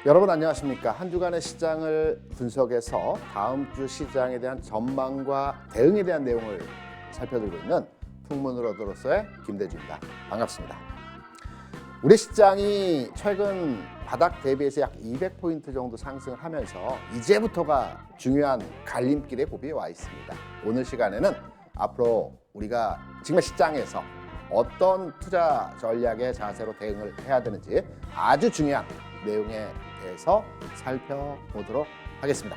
여러분 안녕하십니까? 한 주간의 시장을 분석해서 다음 주 시장에 대한 전망과 대응에 대한 내용을 살펴드리고 있는 풍문으로서의 김대주입니다. 반갑습니다. 우리 시장이 최근 바닥 대비해서 약 200포인트 정도 상승을 하면서 이제부터가 중요한 갈림길의 고비에 와 있습니다. 오늘 시간에는 앞으로 우리가 지금 시장에서 어떤 투자 전략의 자세로 대응을 해야 되는지 아주 중요한 내용에 대해서 살펴보도록 하겠습니다.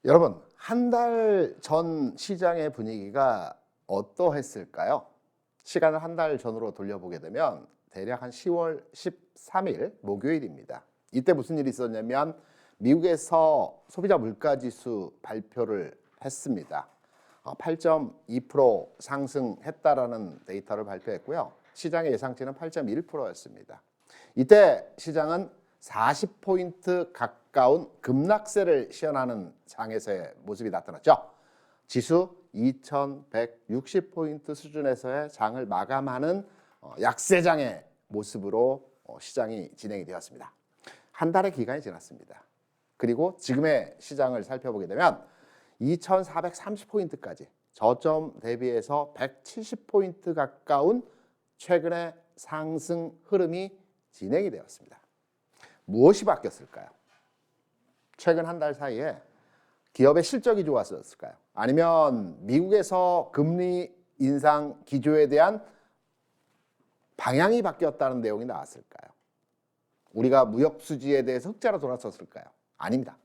여러분, 한 달 전 시장의 분위기가 어떠했을까요? 시간을 한 달 전으로 돌려보게 되면 대략 한 10월 13일 목요일입니다. 이때 무슨 일이 있었냐면 미국에서 소비자 물가지수 발표를 했습니다. 8.2% 상승했다라는 데이터를 발표했고요. 시장의 예상치는 8.1%였습니다. 이때 시장은 40포인트 가까운 급락세를 시현하는 장에서의 모습이 나타났죠. 지수 2160포인트 수준에서의 장을 마감하는 약세장의 모습으로 시장이 진행이 되었습니다. 한 달의 기간이 지났습니다. 그리고 지금의 시장을 살펴보게 되면 2430포인트까지 저점 대비해서 170포인트 가까운 최근의 상승 흐름이 진행이 되었습니다. 무엇이 바뀌었을까요? 최근 한 달 사이에 기업의 실적이 좋았을까요? 아니면 미국에서 금리 인상 기조에 대한 방향이 바뀌었다는 내용이 나왔을까요? 우리가 무역 수지에 대해서 흑자로 돌아섰을까요? 아닙니다.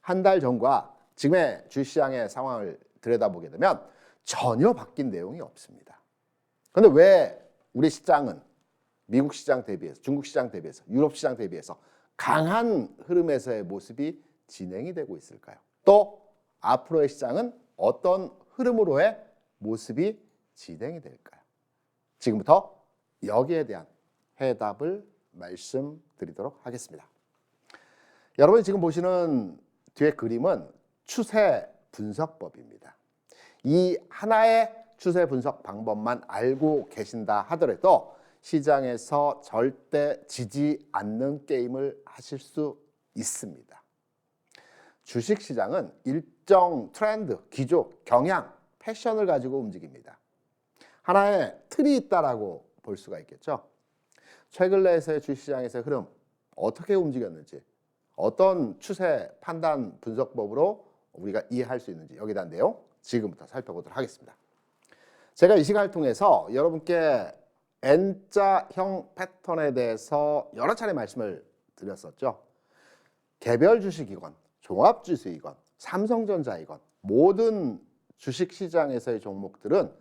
한 달 전과 지금의 주시장의 상황을 들여다보게 되면 전혀 바뀐 내용이 없습니다. 그런데 왜 우리 시장은 미국 시장 대비해서, 중국 시장 대비해서, 유럽 시장 대비해서 강한 흐름에서의 모습이 진행이 되고 있을까요? 또 앞으로의 시장은 어떤 흐름으로의 모습이 진행이 될까요? 지금부터 여기에 대한 해답을 말씀드리도록 하겠습니다. 여러분이 지금 보시는 뒤에 그림은 추세 분석법입니다. 이 하나의 추세 분석 방법만 알고 계신다 하더라도 시장에서 절대 지지 않는 게임을 하실 수 있습니다. 주식시장은 일정 트렌드, 기조, 경향, 패션을 가지고 움직입니다. 하나의 틀이 있다라고 볼 수가 있겠죠. 최근 내에서의 주식시장에서의 흐름 어떻게 움직였는지, 어떤 추세 판단 분석법으로 우리가 이해할 수 있는지 여기에 대한 내용 지금부터 살펴보도록 하겠습니다. 제가 이 시간을 통해서 여러분께 N자형 패턴에 대해서 여러 차례 말씀을 드렸었죠. 개별 주식이건 종합지수이건 삼성전자이건 모든 주식시장에서의 종목들은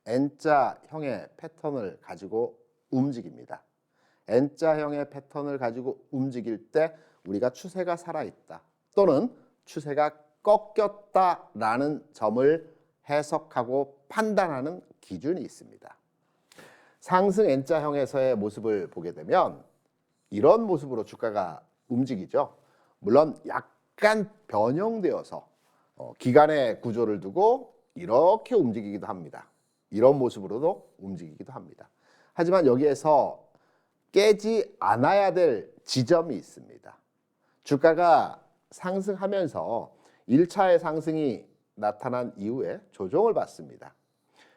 N자형의 패턴을 가지고 움직입니다. N자형의 패턴을 가지고 움직일 때 우리가 추세가 살아있다 또는 추세가 꺾였다라는 점을 해석하고 판단하는 기준이 있습니다. 상승 N자형에서의 모습을 보게 되면 이런 모습으로 주가가 움직이죠. 물론 약간 변형되어서 기간의 구조를 두고 이렇게 움직이기도 합니다. 이런 모습으로도 움직이기도 합니다. 하지만 여기에서 깨지 않아야 될 지점이 있습니다. 주가가 상승하면서 1차의 상승이 나타난 이후에 조정을 받습니다.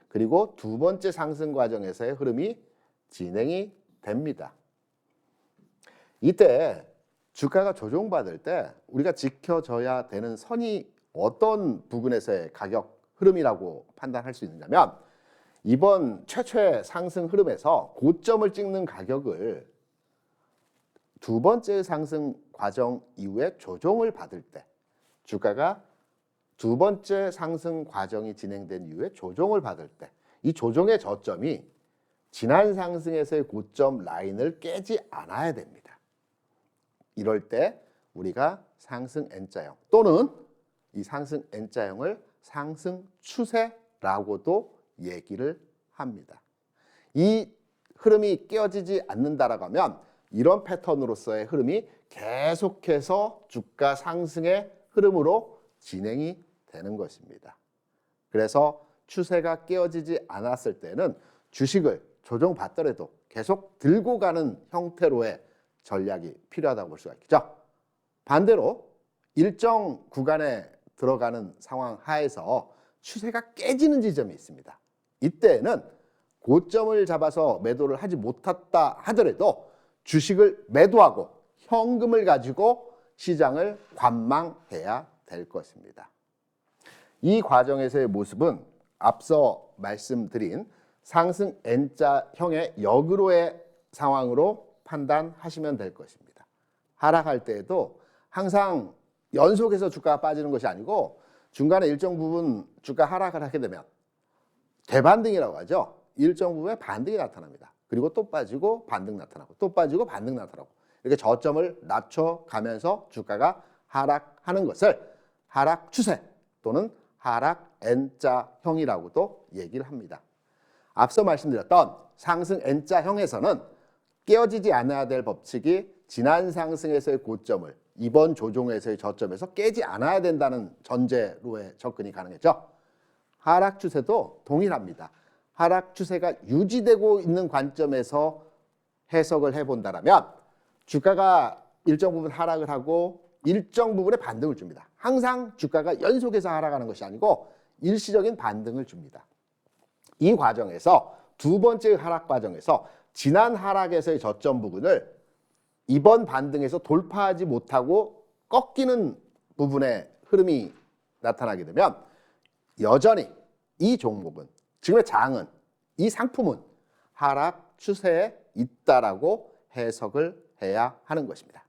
그리고 두 번째 상승 과정에서의 흐름이 진행이 됩니다. 이때 주가가 조정받을 때 우리가 지켜져야 되는 선이 어떤 부분에서의 가격 흐름이라고 판단할 수 있느냐면 이번 최초의 상승 흐름에서 고점을 찍는 가격을 두 번째 상승 과정 이후에 조정을 받을 때 주가가 두 번째 상승 과정이 진행된 이후에 조정을 받을 때 이 조정의 저점이 지난 상승에서의 고점 라인을 깨지 않아야 됩니다. 이럴 때 우리가 상승 N자형 또는 이 상승 N자형을 상승 추세라고도 얘기를 합니다. 이 흐름이 깨어지지 않는다라고 하면 이런 패턴으로서의 흐름이 계속해서 주가 상승의 흐름으로 진행이 되는 것입니다. 그래서 추세가 깨어지지 않았을 때는 주식을 조정받더라도 계속 들고 가는 형태로의 전략이 필요하다고 볼 수가 있죠. 반대로 일정 구간에 들어가는 상황 하에서 추세가 깨지는 지점이 있습니다. 이때는 고점을 잡아서 매도를 하지 못했다 하더라도 주식을 매도하고 현금을 가지고 시장을 관망해야 될 것입니다. 이 과정에서의 모습은 앞서 말씀드린 상승 N자형의 역으로의 상황으로 판단하시면 될 것입니다. 하락할 때에도 항상 연속해서 주가가 빠지는 것이 아니고 중간에 일정 부분 주가 하락을 하게 되면 대반등이라고 하죠. 일정 부분에 반등이 나타납니다. 그리고 또 빠지고 반등 나타나고 또 빠지고 반등 나타나고 이렇게 저점을 낮춰가면서 주가가 하락하는 것을 하락 추세 또는 하락 N자형이라고도 얘기를 합니다. 앞서 말씀드렸던 상승 N자형에서는 깨어지지 않아야 될 법칙이 지난 상승에서의 고점을 이번 조정에서의 저점에서 깨지 않아야 된다는 전제로의 접근이 가능했죠. 하락 추세도 동일합니다. 하락 추세가 유지되고 있는 관점에서 해석을 해본다면 주가가 일정 부분 하락을 하고 일정 부분의 반등을 줍니다. 항상 주가가 연속해서 하락하는 것이 아니고 일시적인 반등을 줍니다. 이 과정에서 두 번째 하락 과정에서 지난 하락에서의 저점 부분을 이번 반등에서 돌파하지 못하고 꺾이는 부분의 흐름이 나타나게 되면 여전히 이 종목은 지금의 장은 이 상품은 하락 추세에 있다라고 해석을 해야 하는 것입니다.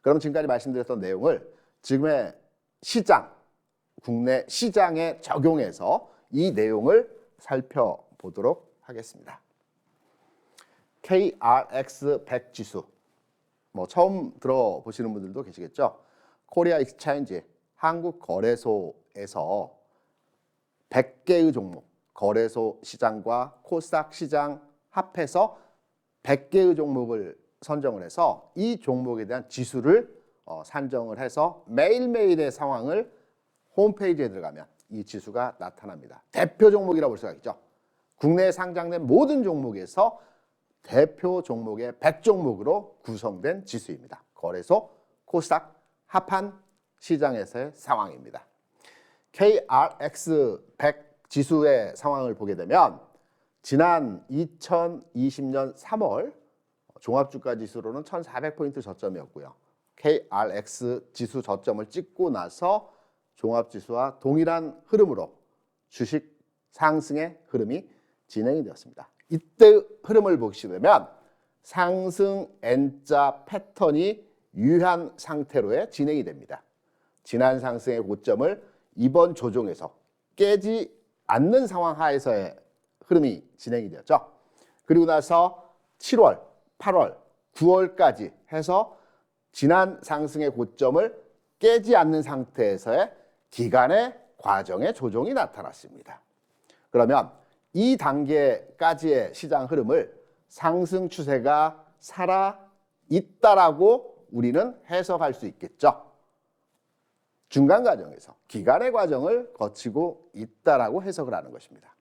그럼 지금까지 말씀드렸던 내용을 지금의 시장, 국내 시장에 적용해서 이 내용을 살펴보도록 하겠습니다. KRX 100 지수, 처음 들어보시는 분들도 계시겠죠. 코리아 익스체인지 한국 거래소에서 100개의 종목, 거래소 시장과 코스닥 시장 합해서 100개의 종목을 선정을 해서 이 종목에 대한 지수를 산정을 해서 매일매일의 상황을 홈페이지에 들어가면 이 지수가 나타납니다. 대표 종목이라고 볼 수가 있죠. 국내에 상장된 모든 종목에서 대표 종목의 100종목으로 구성된 지수입니다. 거래소, 코스닥 합한 시장에서의 상황입니다. KRX 100 지수의 상황을 보게 되면 지난 2020년 3월 종합주가 지수로는 1400포인트 저점이었고요. KRX 지수 저점을 찍고 나서 종합지수와 동일한 흐름으로 주식 상승의 흐름이 진행이 되었습니다. 이때 흐름을 보시게 되면 상승 N자 패턴이 유효한 상태로의 진행이 됩니다. 지난 상승의 고점을 이번 조정에서 깨지 않는 상황 하에서의 흐름이 진행이 되었죠. 그리고 나서 7월, 8월, 9월까지 해서 지난 상승의 고점을 깨지 않는 상태에서의 기간의 과정의 조정이 나타났습니다. 그러면 이 단계까지의 시장 흐름을 상승 추세가 살아있다라고 우리는 해석할 수 있겠죠. 중간 과정에서 기간의 과정을 거치고 있다라고 해석을 하는 것입니다.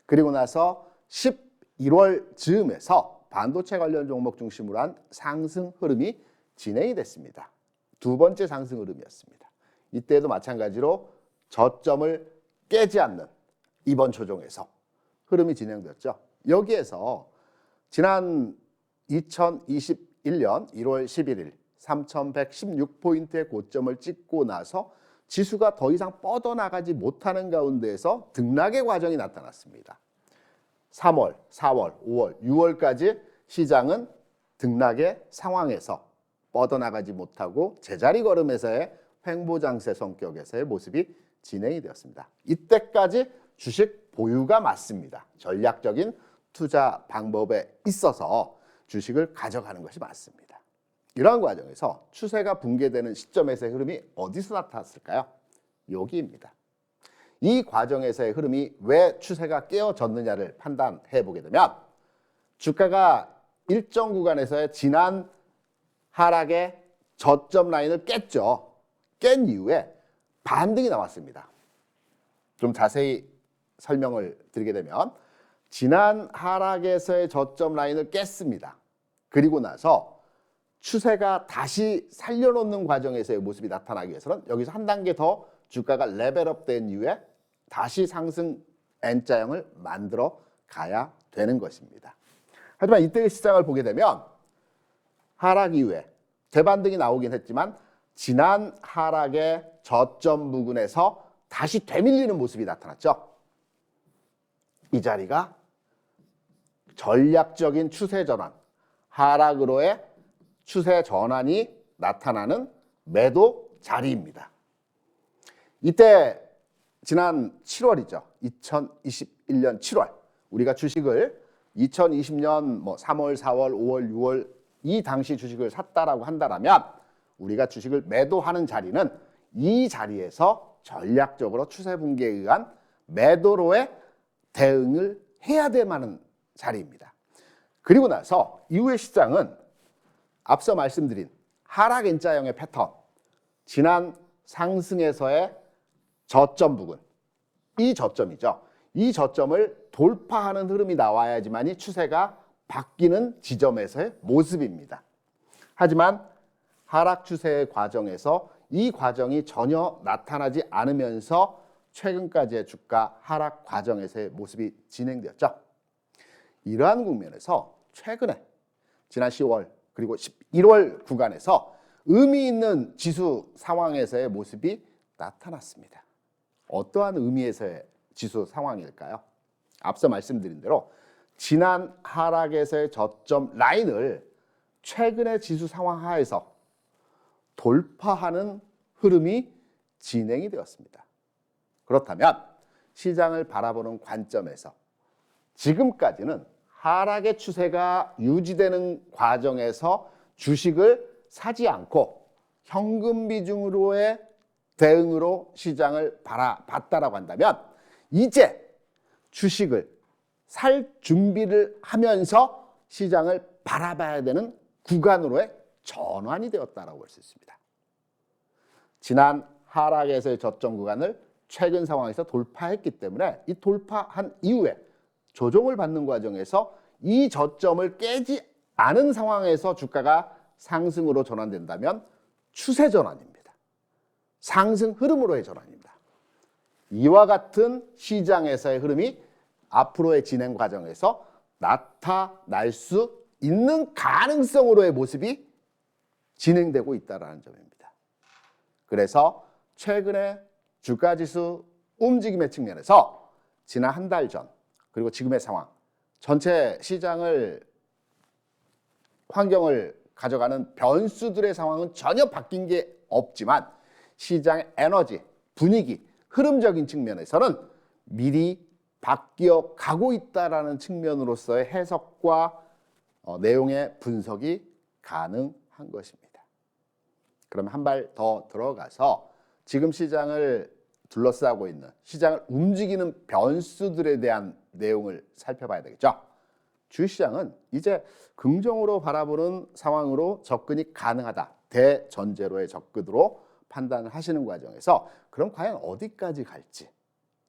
그리고 나서 11월 즈음에서 반도체 관련 종목 중심으로 한 상승 흐름이 진행이 됐습니다. 두 번째 상승 흐름이었습니다. 이때도 마찬가지로 저점을 깨지 않는 이번 조정에서 흐름이 진행되었죠. 여기에서 지난 2021년 1월 11일 3116포인트의 고점을 찍고 나서 지수가 더 이상 뻗어나가지 못하는 가운데에서 등락의 과정이 나타났습니다. 3월, 4월, 5월, 6월까지 시장은 등락의 상황에서 뻗어나가지 못하고 제자리 걸음에서의 횡보장세 성격에서의 모습이 진행이 되었습니다. 이때까지 주식 보유가 맞습니다. 전략적인 투자 방법에 있어서 주식을 가져가는 것이 맞습니다. 이러한 과정에서 추세가 붕괴되는 시점에서의 흐름이 어디서 나타났을까요? 여기입니다. 이 과정에서의 흐름이 왜 추세가 깨어졌느냐를 판단해 보게 되면 주가가 일정 구간에서의 지난 하락의 저점 라인을 깼죠. 깬 이후에 반등이 나왔습니다. 좀 자세히 설명을 드리게 되면 지난 하락에서의 저점 라인을 깼습니다. 그리고 나서 추세가 다시 살려놓는 과정에서의 모습이 나타나기 위해서는 여기서 한 단계 더 주가가 레벨업 된 이후에 다시 상승 N자형을 만들어 가야 되는 것입니다. 하지만 이때의 시장을 보게 되면 하락 이후에 재반등이 나오긴 했지만 지난 하락의 저점 부근에서 다시 되밀리는 모습이 나타났죠. 이 자리가 전략적인 추세 전환, 하락으로의 추세 전환이 나타나는 매도 자리입니다. 이때 지난 7월이죠. 2021년 7월 우리가 주식을 2020년 3월, 4월, 5월, 6월 이 당시 주식을 샀다라고 한다면 우리가 주식을 매도하는 자리는 이 자리에서 전략적으로 추세 붕괴에 의한 매도로의 대응을 해야 될 만한 자리입니다. 그리고 나서 이후의 시장은 앞서 말씀드린 하락 N자형의 패턴, 지난 상승에서의 저점 부근, 이 저점이죠. 이 저점을 돌파하는 흐름이 나와야지만이 추세가 바뀌는 지점에서의 모습입니다. 하지만 하락 추세의 과정에서 이 과정이 전혀 나타나지 않으면서 최근까지의 주가 하락 과정에서의 모습이 진행되었죠. 이러한 국면에서 최근에 지난 10월 그리고 11월 구간에서 의미 있는 지수 상황에서의 모습이 나타났습니다. 어떠한 의미에서의 지수 상황일까요? 앞서 말씀드린 대로 지난 하락에서의 저점 라인을 최근의 지수 상황 하에서 돌파하는 흐름이 진행이 되었습니다. 그렇다면 시장을 바라보는 관점에서 지금까지는 하락의 추세가 유지되는 과정에서 주식을 사지 않고 현금 비중으로의 대응으로 시장을 바라봤다라고 한다면 이제 주식을 살 준비를 하면서 시장을 바라봐야 되는 구간으로의 전환이 되었다라고 볼 수 있습니다. 지난 하락에서의 저점 구간을 최근 상황에서 돌파했기 때문에 이 돌파한 이후에 조정을 받는 과정에서 이 저점을 깨지 않은 상황에서 주가가 상승으로 전환된다면 추세 전환입니다. 상승 흐름으로의 전환입니다. 이와 같은 시장에서의 흐름이 앞으로의 진행 과정에서 나타날 수 있는 가능성으로의 모습이 진행되고 있다는 점입니다. 그래서 최근에 주가지수 움직임의 측면에서 지난 한 달 전 그리고 지금의 상황 전체 시장을 환경을 가져가는 변수들의 상황은 전혀 바뀐 게 없지만 시장의 에너지, 분위기, 흐름적인 측면에서는 미리 바뀌어 가고 있다라는 측면으로서의 해석과 내용의 분석이 가능한 것입니다. 그럼 한 발 더 들어가서 지금 시장을 둘러싸고 있는 시장을 움직이는 변수들에 대한 내용을 살펴봐야 되겠죠. 주식시장은 이제 긍정으로 바라보는 상황으로 접근이 가능하다. 대전제로의 접근으로 판단을 하시는 과정에서 그럼 과연 어디까지 갈지.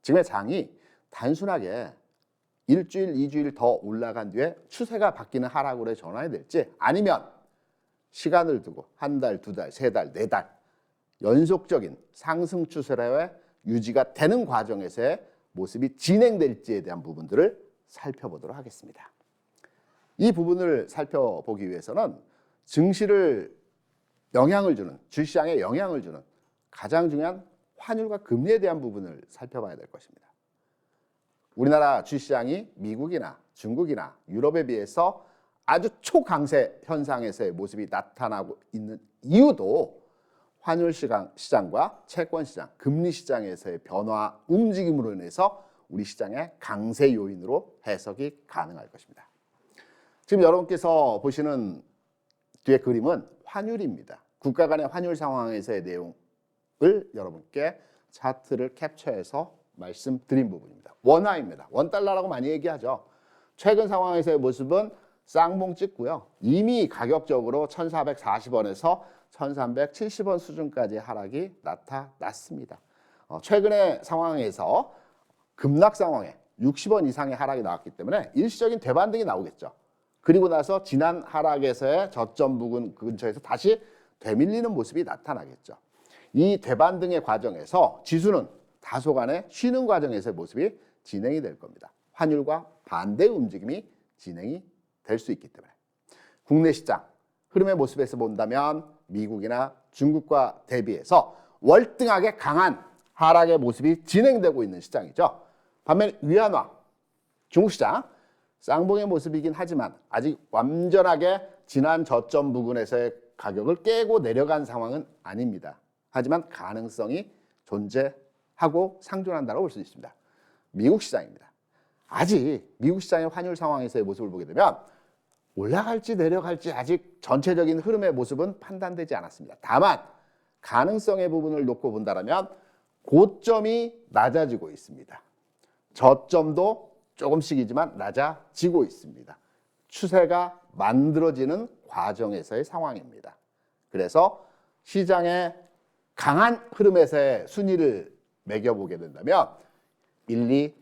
지금의 장이 단순하게 일주일, 이주일 더 올라간 뒤에 추세가 바뀌는 하락으로 전환이 될지 아니면 시간을 두고 한 달, 두 달, 세 달, 네 달 연속적인 상승 추세로의 유지가 되는 과정에서의 모습이 진행될지에 대한 부분들을 살펴보도록 하겠습니다. 이 부분을 살펴보기 위해서는 증시를 영향을 주는, 주식시장에 영향을 주는 가장 중요한 환율과 금리에 대한 부분을 살펴봐야 될 것입니다. 우리나라 주식시장이 미국이나 중국이나 유럽에 비해서 아주 초강세 현상에서의 모습이 나타나고 있는 이유도 환율 시장과 채권 시장, 금리 시장에서의 변화 움직임으로 인해서 우리 시장의 강세 요인으로 해석이 가능할 것입니다. 지금 여러분께서 보시는 뒤에 그림은 환율입니다. 국가 간의 환율 상황에서의 내용을 여러분께 차트를 캡처해서 말씀드린 부분입니다. 원화입니다. 원달러라고 많이 얘기하죠. 최근 상황에서의 모습은 쌍봉 찍고요. 이미 가격적으로 1,440원에서 1,370원 수준까지 하락이 나타났습니다. 최근의 상황에서 급락 상황에 60원 이상의 하락이 나왔기 때문에 일시적인 되반등이 나오겠죠. 그리고 나서 지난 하락에서의 저점 부근 근처에서 다시 되밀리는 모습이 나타나겠죠. 이 되반등의 과정에서 지수는 다소간의 쉬는 과정에서의 모습이 진행이 될 겁니다. 환율과 반대의 움직임이 진행이 될 수 있기 때문에 국내 시장 흐름의 모습에서 본다면 미국이나 중국과 대비해서 월등하게 강한 하락의 모습이 진행되고 있는 시장이죠. 반면 위안화, 중국 시장 쌍봉의 모습이긴 하지만 아직 완전하게 지난 저점 부근에서의 가격을 깨고 내려간 상황은 아닙니다. 하지만 가능성이 존재하고 상존한다고 볼 수 있습니다. 미국 시장입니다. 아직 미국 시장의 환율 상황에서의 모습을 보게 되면 올라갈지 내려갈지 아직 전체적인 흐름의 모습은 판단되지 않았습니다. 다만 가능성의 부분을 놓고 본다면 고점이 낮아지고 있습니다. 저점도 조금씩이지만 낮아지고 있습니다. 추세가 만들어지는 과정에서의 상황입니다. 그래서 시장의 강한 흐름에서의 순위를 매겨보게 된다면 1, 2,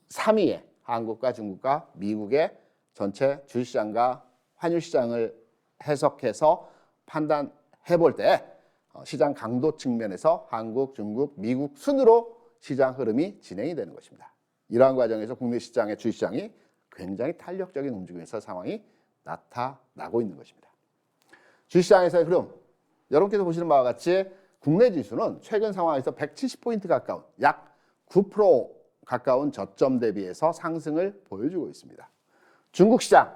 3위에 한국과 중국과 미국의 전체 주식시장과 환율시장을 해석해서 판단해 볼 때 시장 강도 측면에서 한국, 중국, 미국 순으로 시장 흐름이 진행이 되는 것입니다. 이러한 과정에서 국내 시장의 주식시장이 굉장히 탄력적인 움직임에서 상황이 나타나고 있는 것입니다. 주식시장에서의 흐름, 여러분께서 보시는 바와 같이 국내 지수는 최근 상황에서 170포인트 가까운 약 9% 가까운 저점 대비해서 상승을 보여주고 있습니다. 중국 시장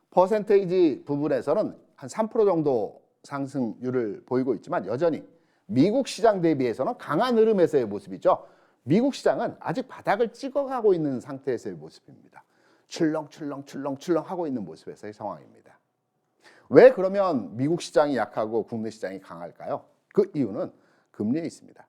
퍼센테이지 부분에서는 한 3% 정도 상승률을 보이고 있지만 여전히 미국 시장 대비해서는 강한 흐름에서의 모습이죠. 미국 시장은 아직 바닥을 찍어가고 있는 상태에서의 모습입니다. 출렁출렁 하고 있는 모습에서의 상황입니다. 왜 그러면 미국 시장이 약하고 국내 시장이 강할까요? 그 이유는 금리에 있습니다.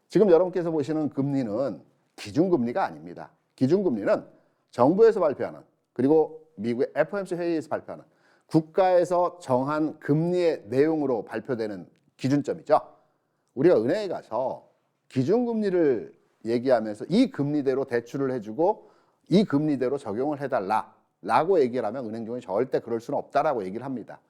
지금 여러분께서 보시는 금리는 기준금리가 아닙니다. 기준금리는 정부에서 발표하는 그리고 미국의 FOMC 회의에서 발표하는 국가에서 정한 금리의 내용으로 발표되는 기준점이죠. 우리가 은행에 가서 기준금리를 얘기하면서 이 금리대로 대출을 해주고 이 금리대로 적용을 해달라라고 얘기를 하면 은행중에 절대 그럴 수는 없다라고 얘기를 합니다.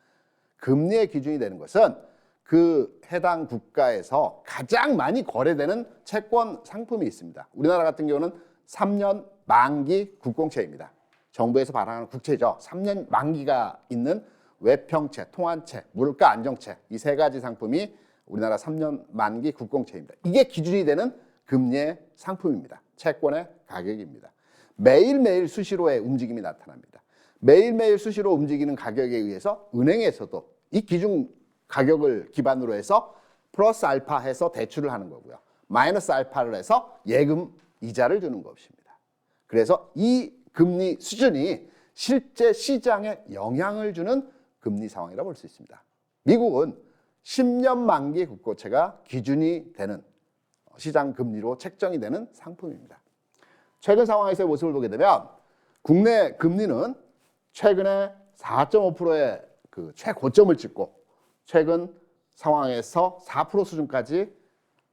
금리의 기준이 되는 것은 그 해당 국가에서 가장 많이 거래되는 채권 상품이 있습니다. 우리나라 같은 경우는 3년 만기 국공채입니다. 정부에서 발행하는 국채죠. 3년 만기가 있는 외평채, 통환채, 물가 안정채 이 세 가지 상품이 우리나라 3년 만기 국공채입니다. 이게 기준이 되는 금리의 상품입니다. 채권의 가격입니다. 매일매일 수시로의 움직임이 나타납니다. 매일매일 수시로 움직이는 가격에 의해서 은행에서도 이 기준 가격을 기반으로 해서 플러스 알파 해서 대출을 하는 거고요. 마이너스 알파를 해서 예금 이자를 주는 것입니다. 그래서 이 금리 수준이 실제 시장에 영향을 주는 금리 상황이라고 볼 수 있습니다. 미국은 10년 만기 국고채가 기준이 되는 시장 금리로 책정이 되는 상품입니다. 최근 상황에서의 모습을 보게 되면 국내 금리는 최근에 4.5%의 그 최고점을 찍고 최근 상황에서 4% 수준까지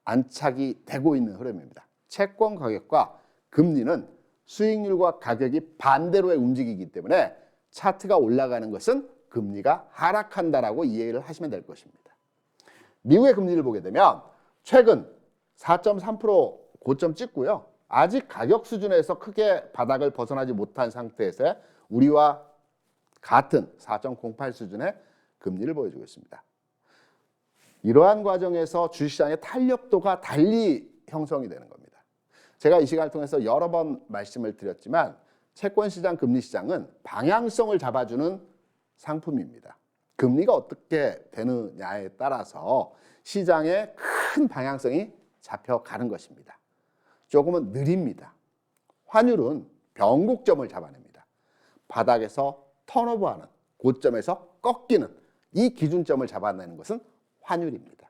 안착이 되고 있는 흐름입니다. 채권 가격과 금리는 수익률과 가격이 반대로의 움직이기 때문에 차트가 올라가는 것은 금리가 하락한다라고 이해를 하시면 될 것입니다. 미국의 금리를 보게 되면 최근 4.3% 고점 찍고요. 아직 가격 수준에서 크게 바닥을 벗어나지 못한 상태에서 우리와 같은 4.08 수준의 금리를 보여주고 있습니다. 이러한 과정에서 주식시장의 탄력도가 달리 형성이 되는 겁니다. 제가 이 시간을 통해서 여러 번 말씀을 드렸지만 채권시장, 금리시장은 방향성을 잡아주는 상품입니다. 금리가 어떻게 되느냐에 따라서 시장의 큰 방향성이 잡혀가는 것입니다. 조금은 느립니다. 환율은 변곡점을 잡아냅니다. 바닥에서 턴오버하는 고점에서 꺾이는 이 기준점을 잡아내는 것은 환율입니다.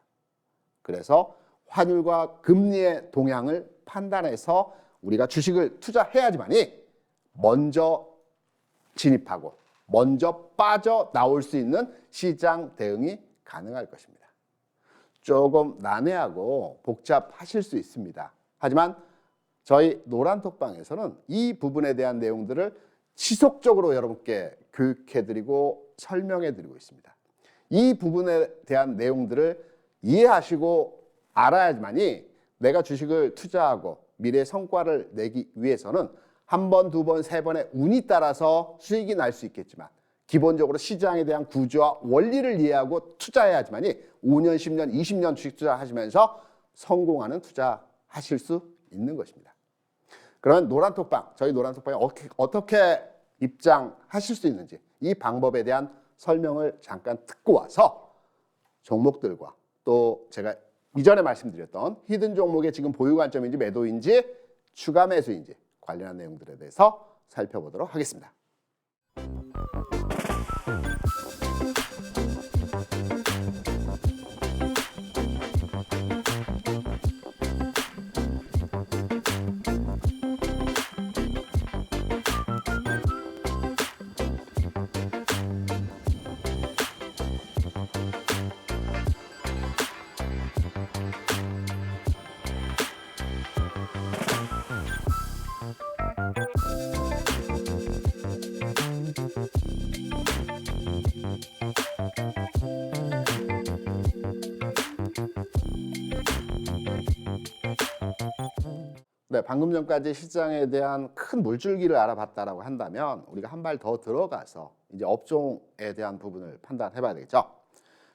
그래서 환율과 금리의 동향을 판단해서 우리가 주식을 투자해야지만이 먼저 진입하고 먼저 빠져나올 수 있는 시장 대응이 가능할 것입니다. 조금 난해하고 복잡하실 수 있습니다. 하지만 저희 노란톡방에서는 이 부분에 대한 내용들을 지속적으로 여러분께 교육해드리고 설명해드리고 있습니다. 이 부분에 대한 내용들을 이해하시고 알아야지만이 내가 주식을 투자하고 미래의 성과를 내기 위해서는 한 번, 두 번, 세 번의 운이 따라서 수익이 날 수 있겠지만 기본적으로 시장에 대한 구조와 원리를 이해하고 투자해야지만이 5년, 10년, 20년 주식 투자하시면서 성공하는 투자하실 수 있는 것입니다. 그러면 노란톡방, 저희 노란톡방에 어떻게 입장하실 수 있는지 이 방법에 대한 설명을 잠깐 듣고 와서 종목들과 또 제가 이전에 말씀드렸던 히든 종목의 지금 보유 관점인지 매도인지 추가 매수인지 관련한 내용들에 대해서 살펴보도록 하겠습니다. 네, 방금 전까지 시장에 대한 큰 물줄기를 알아봤다라고 한다면 우리가 한 발 더 들어가서 이제 업종에 대한 부분을 판단해 봐야 되겠죠.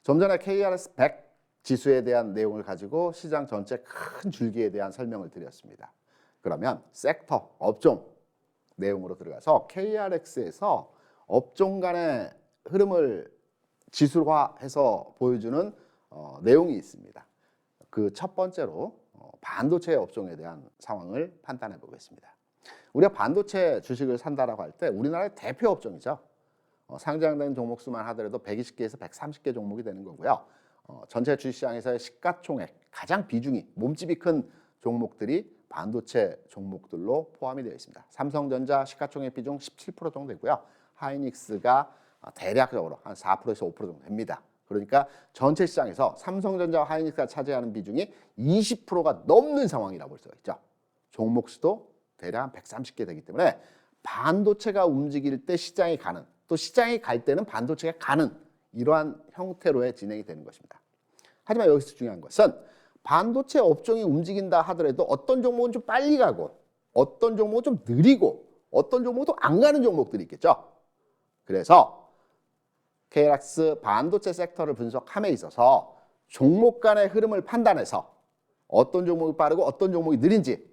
좀 전에 KRX 100 지수에 대한 내용을 가지고 시장 전체 큰 줄기에 대한 설명을 드렸습니다. 그러면 섹터, 업종 내용으로 들어가서 KRX에서 업종 간의 흐름을 지수화해서 보여주는 내용이 있습니다. 그 첫 번째로 반도체 업종에 대한 상황을 판단해 보겠습니다. 우리가 반도체 주식을 산다라고 할 때 우리나라의 대표 업종이죠. 상장된 종목 수만 하더라도 120개에서 130개 종목이 되는 거고요. 전체 주식시장에서의 시가총액 가장 비중이 몸집이 큰 종목들이 반도체 종목들로 포함이 되어 있습니다. 삼성전자 시가총액 비중 17% 정도 되고요. 하이닉스가 대략적으로 한 4%에서 5% 정도 됩니다. 그러니까 전체 시장에서 삼성전자와 하이닉스가 차지하는 비중이 20%가 넘는 상황이라고 볼 수가 있죠. 종목 수도 대략 한 130개 되기 때문에 반도체가 움직일 때 시장이 가는, 또 시장이 갈 때는 반도체가 가는 이러한 형태로의 진행이 되는 것입니다. 하지만 여기서 중요한 것은 반도체 업종이 움직인다 하더라도 어떤 종목은 좀 빨리 가고 어떤 종목은 좀 느리고 어떤 종목은 또 안 가는 종목들이 있겠죠. 그래서 KRX 반도체 섹터를 분석함에 있어서 종목 간의 흐름을 판단해서 어떤 종목이 빠르고 어떤 종목이 느린지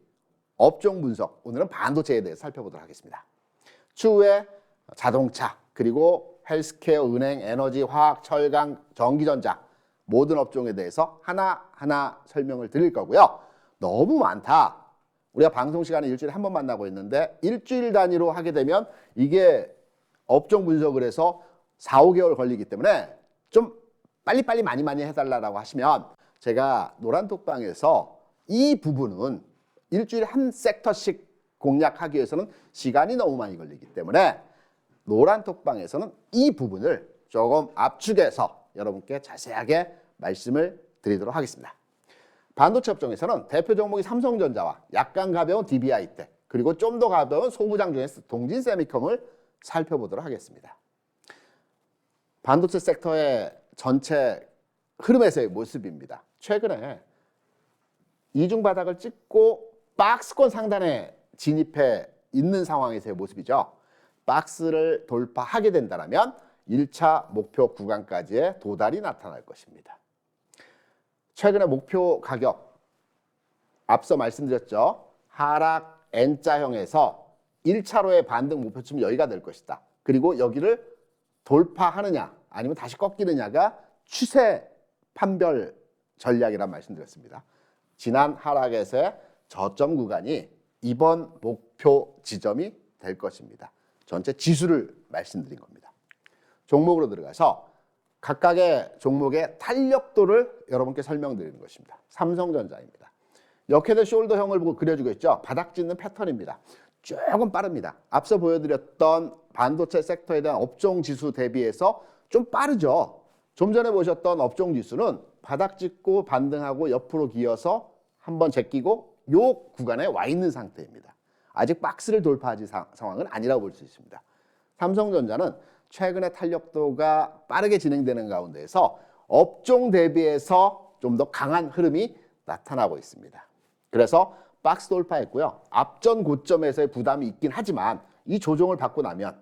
업종 분석, 오늘은 반도체에 대해 살펴보도록 하겠습니다. 추후에 자동차, 그리고 헬스케어, 은행, 에너지, 화학, 철강, 전기전자 모든 업종에 대해서 하나하나 설명을 드릴 거고요. 너무 많다. 우리가 방송 시간에 일주일에 한 번 만나고 있는데 일주일 단위로 하게 되면 이게 업종 분석을 해서 4, 5개월 걸리기 때문에 좀 빨리빨리 많이 해달라고 하시면 제가 노란톡방에서 이 부분은 일주일에 한 섹터씩 공략하기 위해서는 시간이 너무 많이 걸리기 때문에 노란톡방에서는 이 부분을 조금 압축해서 여러분께 자세하게 말씀을 드리도록 하겠습니다. 반도체 업종에서는 대표 종목이 삼성전자와 약간 가벼운 DBI텍, 그리고 좀 더 가벼운 소부장 중에서 동진세미컴을 살펴보도록 하겠습니다. 반도체 섹터의 전체 흐름에서의 모습입니다. 최근에 이중 바닥을 찍고 박스권 상단에 진입해 있는 상황에서의 모습이죠. 박스를 돌파하게 된다면 1차 목표 구간까지의 도달이 나타날 것입니다. 최근에 목표 가격 앞서 말씀드렸죠. 하락 N자형에서 1차로의 반등 목표점 여기가 될 것이다. 그리고 여기를 돌파하느냐 아니면 다시 꺾이느냐가 추세 판별 전략이란 말씀드렸습니다. 지난 하락에서의 저점 구간이 이번 목표 지점이 될 것입니다. 전체 지수를 말씀드린 겁니다. 종목으로 들어가서 각각의 종목의 탄력도를 여러분께 설명드리는 것입니다. 삼성전자입니다. 역헤드 숄더형을 보고 그려주고 있죠. 바닥 짓는 패턴입니다. 조금 빠릅니다. 앞서 보여드렸던 반도체 섹터에 대한 업종 지수 대비해서 좀 빠르죠. 좀 전에 보셨던 업종 지수는 바닥 짓고 반등하고 옆으로 기어서 한번 제끼고 요 구간에 와 있는 상태입니다. 아직 박스를 돌파하지 상황은 아니라고 볼 수 있습니다. 삼성전자는 최근에 탄력도가 빠르게 진행되는 가운데에서 업종 대비해서 좀 더 강한 흐름이 나타나고 있습니다. 그래서 박스 돌파했고요. 앞전 고점에서의 부담이 있긴 하지만 이 조정을 받고 나면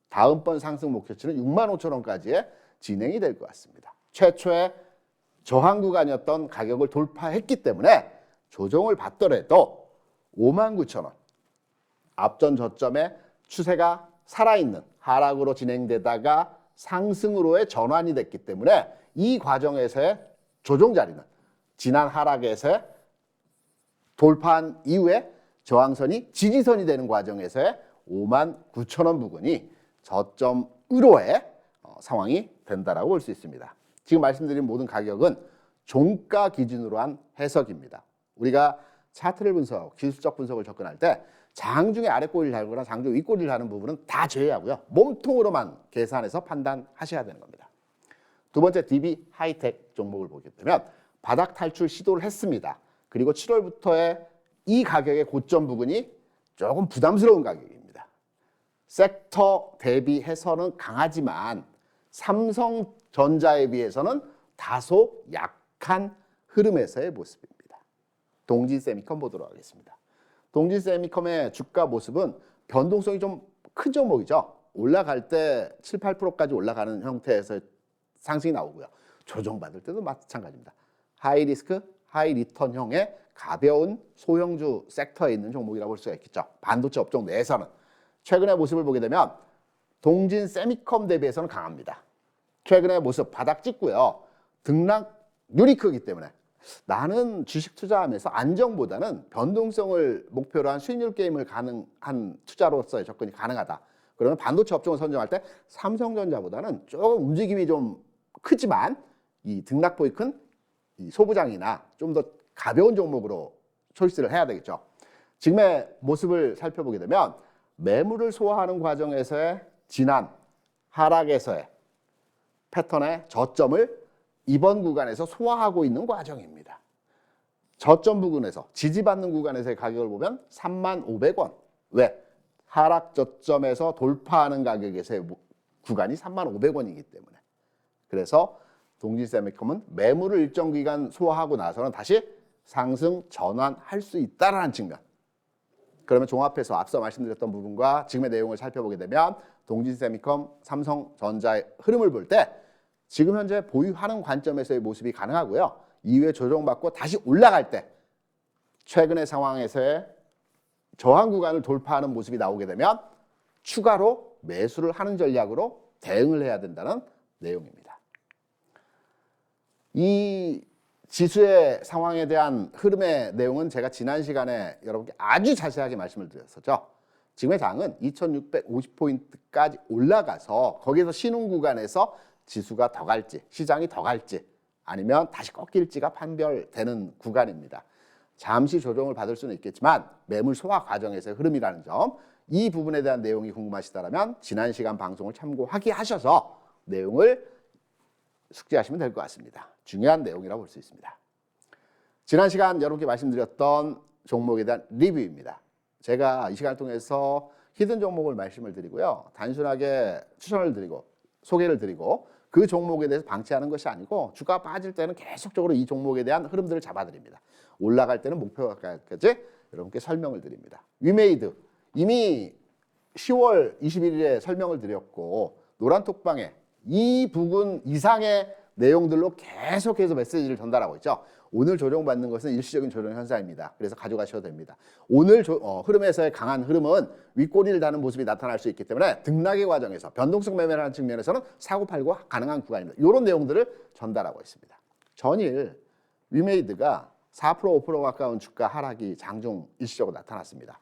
다음번 상승 목표치는 65,000원까지의 진행이 될 것 같습니다. 최초의 저항 구간이었던 가격을 돌파했기 때문에 조정을 받더라도 59,000원 앞전 저점의 추세가 살아있는 하락으로 진행되다가 상승으로의 전환이 됐기 때문에 이 과정에서의 조정 자리는 지난 하락에서의 돌파한 이후에 저항선이 지지선이 되는 과정에서의 59,000원 부근이 저점으로의 상황이 된다라고 볼 수 있습니다. 지금 말씀드린 모든 가격은 종가 기준으로 한 해석입니다. 우리가 차트를 분석, 기술적 분석을 접근할 때 장중에 아래 꼬리를 달거나 장중 위 꼬리를 다는 부분은 다 제외하고요. 몸통으로만 계산해서 판단하셔야 되는 겁니다. 두 번째 DB 하이텍 종목을 보게 되면 바닥 탈출 시도를 했습니다. 그리고 7월부터의 이 가격의 고점 부근이 조금 부담스러운 가격입니다. 섹터 대비해서는 강하지만 삼성전자에 비해서는 다소 약한 흐름에서의 모습입니다. 동진세미컴 보도록 하겠습니다. 동진세미컴의 주가 모습은 변동성이 좀 큰 종목이죠. 올라갈 때 7, 8%까지 올라가는 형태에서 상승이 나오고요. 조정받을 때도 마찬가지입니다. 하이 리스크, 하이 리턴형의 가벼운 소형주 섹터에 있는 종목이라고 볼 수가 있겠죠. 반도체 업종 내에서는. 최근의 모습을 보게 되면 동진세미컴 대비해서는 강합니다. 최근의 모습 바닥 찍고요. 등락률이 크기 때문에 나는 주식 투자하면서 안정보다는 변동성을 목표로 한 수익률 게임을 가능한 투자로서의 접근이 가능하다. 그러면 반도체 업종을 선정할 때 삼성전자보다는 조금 움직임이 좀 크지만 이 등락폭이 큰 이 소부장이나 좀 더 가벼운 종목으로 초이스를 해야 되겠죠. 지금의 모습을 살펴보게 되면 매물을 소화하는 과정에서의 지난 하락에서의 패턴의 저점을 이번 구간에서 소화하고 있는 과정입니다. 저점 부근에서 지지받는 구간에서의 가격을 보면 35,500원. 왜? 하락 저점에서 돌파하는 가격에서의 구간이 35,500원이기 때문에. 그래서 동진세미컴은 매물을 일정 기간 소화하고 나서는 다시 상승 전환할 수 있다는 측면. 그러면 종합해서 앞서 말씀드렸던 부분과 지금의 내용을 살펴보게 되면 동진세미컴, 삼성전자의 흐름을 볼 때 지금 현재 보유하는 관점에서의 모습이 가능하고요. 이후에 조정받고 다시 올라갈 때 최근의 상황에서의 저항 구간을 돌파하는 모습이 나오게 되면 추가로 매수를 하는 전략으로 대응을 해야 된다는 내용입니다. 이 지수의 상황에 대한 흐름의 내용은 제가 지난 시간에 여러분께 아주 자세하게 말씀을 드렸었죠. 지금의 장은 2650포인트까지 올라가서 거기에서 신흥 구간에서 지수가 더 갈지, 시장이 더 갈지 아니면 다시 꺾일지가 판별되는 구간입니다. 잠시 조정을 받을 수는 있겠지만 매물 소화 과정에서의 흐름이라는 점, 이 부분에 대한 내용이 궁금하시다면 지난 시간 방송을 참고하게 하셔서 내용을 숙지하시면 될 것 같습니다. 중요한 내용이라고 볼 수 있습니다. 지난 시간 여러분께 말씀드렸던 종목에 대한 리뷰입니다. 제가 이 시간을 통해서 히든 종목을 말씀을 드리고요. 단순하게 추천을 드리고 소개를 드리고 그 종목에 대해서 방치하는 것이 아니고 주가 빠질 때는 계속적으로 이 종목에 대한 흐름들을 잡아드립니다. 올라갈 때는 목표가까지 여러분께 설명을 드립니다. 위메이드 이미 10월 21일에 설명을 드렸고 노란톡방에 이 부분 이상의 내용들로 계속해서 메시지를 전달하고 있죠. 오늘 조정받는 것은 일시적인 조정 현상입니다. 그래서 가져가셔도 됩니다. 오늘 흐름에서의 강한 흐름은 윗꼬리를 다는 모습이 나타날 수 있기 때문에 등락의 과정에서 변동성 매매를 하는 측면에서는 사고팔고 가능한 구간입니다. 이런 내용들을 전달하고 있습니다. 전일 위메이드가 4% 5% 가까운 주가 하락이 장중 일시적으로 나타났습니다.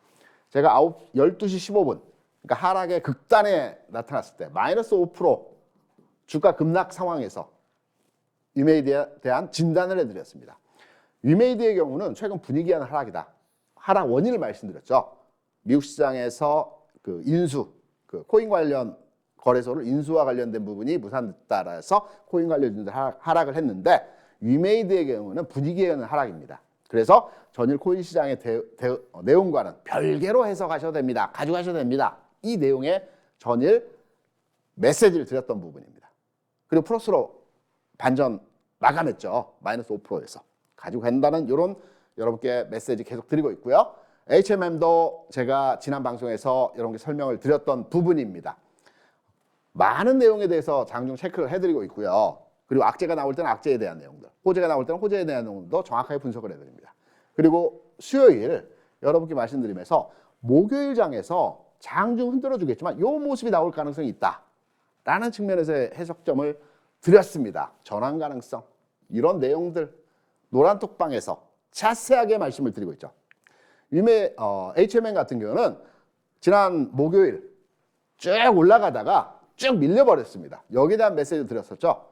제가 12시 15분 그러니까 하락의 극단에 나타났을 때 마이너스 5% 주가 급락 상황에서 위메이드에 대한 진단을 해드렸습니다. 위메이드의 경우는 최근 분위기한 하락이다. 하락 원인을 말씀드렸죠. 미국 시장에서 그 인수, 그 코인 관련 거래소를 인수와 관련된 부분이 무산됐다라 해서 코인 관련 주들 하락을 했는데 위메이드의 경우는 분위기에 의한 하락입니다. 그래서 전일 코인 시장의 내용과는 별개로 해석하셔도 됩니다. 가져가셔도 됩니다. 이 내용의 전일 메시지를 드렸던 부분입니다. 그리고 플러스로 반전 마감했죠. 마이너스 5%에서. 가지고 간다는 이런 여러분께 메시지 계속 드리고 있고요. HMM도 제가 지난 방송에서 여러분께 설명을 드렸던 부분입니다. 많은 내용에 대해서 장중 체크를 해드리고 있고요. 그리고 악재가 나올 때는 악재에 대한 내용들, 호재가 나올 때는 호재에 대한 내용도 정확하게 분석을 해드립니다. 그리고 수요일 여러분께 말씀드리면서 목요일 장에서 장중 흔들어 주겠지만 이 모습이 나올 가능성이 있다라는 측면에서의 해석점을 드렸습니다. 전환 가능성 이런 내용들 노란톡방에서 자세하게 말씀을 드리고 있죠. HMM 같은 경우는 지난 목요일 쭉 올라가다가 쭉 밀려버렸습니다. 여기에 대한 메시지를 드렸었죠.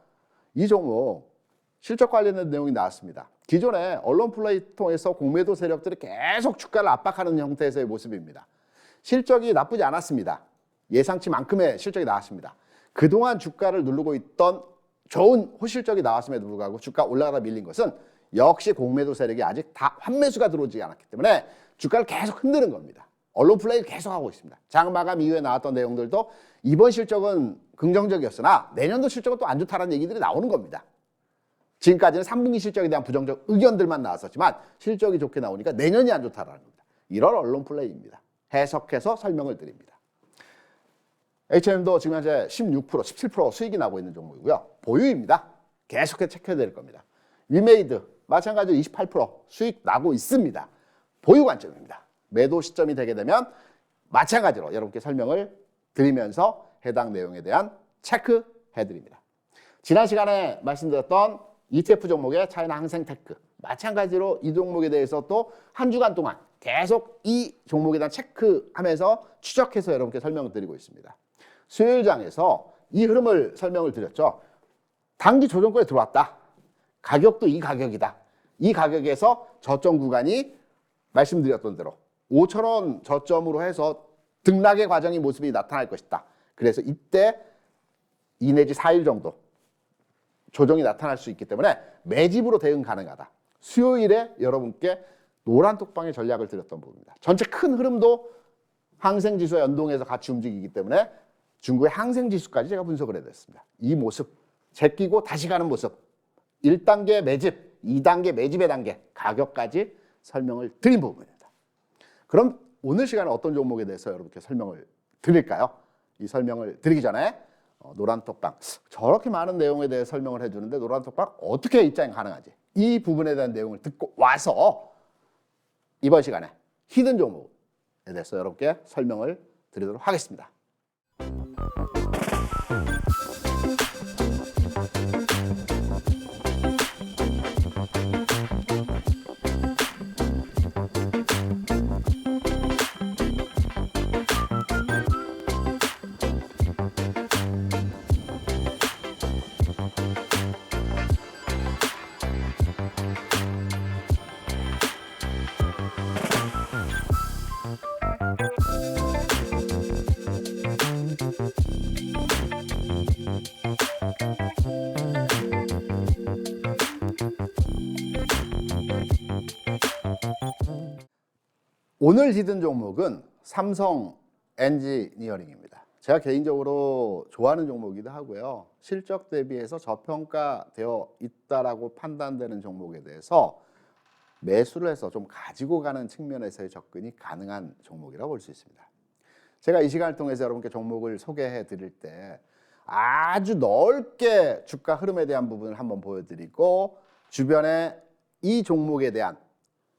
이 종목 실적 관련된 내용이 나왔습니다. 기존에 언론 플레이 통해서 공매도 세력들이 계속 주가를 압박하는 형태에서의 모습입니다. 실적이 나쁘지 않았습니다. 예상치만큼의 실적이 나왔습니다. 그동안 주가를 누르고 있던 좋은 호실적이 나왔음에도 불구하고 주가 올라가다 밀린 것은 역시 공매도 세력이 아직 다 환매수가 들어오지 않았기 때문에 주가를 계속 흔드는 겁니다. 언론 플레이를 계속하고 있습니다. 장 마감 이후에 나왔던 내용들도 이번 실적은 긍정적이었으나 내년도 실적은 또 안 좋다는 얘기들이 나오는 겁니다. 지금까지는 3분기 실적에 대한 부정적 의견들만 나왔었지만 실적이 좋게 나오니까 내년이 안 좋다는 겁니다. 이런 언론 플레이입니다. 해석해서 설명을 드립니다. HM도 지금 현재 16%, 17% 수익이 나고 있는 종목이고요. 보유입니다. 계속해서 체크해야 될 겁니다. 위메이드 마찬가지로 28% 수익 나고 있습니다. 보유 관점입니다. 매도 시점이 되게 되면 마찬가지로 여러분께 설명을 드리면서 해당 내용에 대한 체크해드립니다. 지난 시간에 말씀드렸던 ETF 종목의 차이나 항생테크 마찬가지로 이 종목에 대해서 또 한 주간 동안 계속 이 종목에 대한 체크하면서 추적해서 여러분께 설명을 드리고 있습니다. 수요일장에서 이 흐름을 설명을 드렸죠. 단기 조정권에 들어왔다. 가격도 이 가격이다. 이 가격에서 저점 구간이 말씀드렸던 대로 5,000원 저점으로 해서 등락의 과정이 모습이 나타날 것이다. 그래서 이때 2 내지 4일 정도 조정이 나타날 수 있기 때문에 매집으로 대응 가능하다. 수요일에 여러분께 노란톡방의 전략을 드렸던 부분입니다. 전체 큰 흐름도 항생지수와 연동해서 같이 움직이기 때문에 중국의 항생지수까지 제가 분석을 해드렸습니다. 이 모습, 제끼고 다시 가는 모습, 1단계 매집, 2단계 매집의 단계, 가격까지 설명을 드린 부분입니다. 그럼 오늘 시간에 어떤 종목에 대해서 여러분께 설명을 드릴까요? 이 설명을 드리기 전에 노란톡방, 저렇게 많은 내용에 대해 설명을 해주는데 노란톡방 어떻게 입장이 가능한지 이 부분에 대한 내용을 듣고 와서 이번 시간에 히든 종목에 대해서 여러분께 설명을 드리도록 하겠습니다. 오늘 히든 종목은 삼성 엔지니어링입니다. 제가 개인적으로 좋아하는 종목이기도 하고요. 실적 대비해서 저평가되어 있다라고 판단되는 종목에 대해서 매수를 해서 좀 가지고 가는 측면에서의 접근이 가능한 종목이라고 볼 수 있습니다. 제가 이 시간을 통해서 여러분께 종목을 소개해 드릴 때 아주 넓게 주가 흐름에 대한 부분을 한번 보여드리고 주변에 이 종목에 대한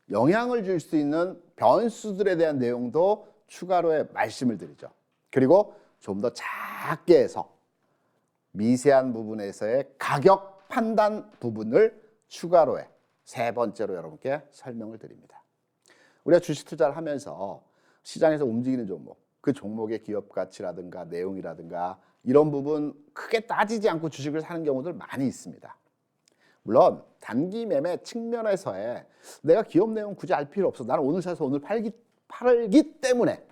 영향을 줄 수 있는 변수들에 대한 내용도 추가로 말씀을 드리죠. 그리고 좀 더 작게 해서 미세한 부분에서의 가격 판단 부분을 추가로 세 번째로 여러분께 설명을 드립니다. 우리가 주식 투자를 하면서 시장에서 움직이는 종목, 그 종목의 기업 가치라든가 내용이라든가 이런 부분 크게 따지지 않고 주식을 사는 경우들 많이 있습니다. 물론 단기 매매 측면에서의 내가 기업 내용 굳이 알 필요 없어. 나는 오늘 사서 오늘 팔기 때문에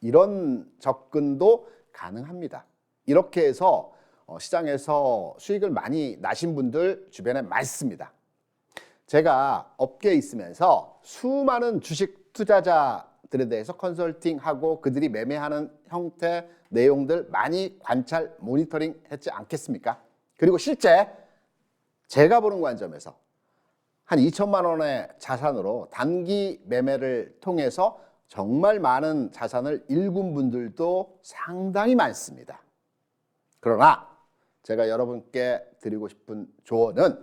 이런 접근도 가능합니다. 이렇게 해서 시장에서 수익을 많이 나신 분들 주변에 많습니다. 제가 업계에 있으면서 수많은 주식 투자자들에 대해서 컨설팅하고 그들이 매매하는 형태, 내용들 많이 관찰, 모니터링 했지 않겠습니까? 그리고 실제 제가 보는 관점에서 한 2천만 원의 자산으로 단기 매매를 통해서 정말 많은 자산을 일군 분들도 상당히 많습니다. 그러나 제가 여러분께 드리고 싶은 조언은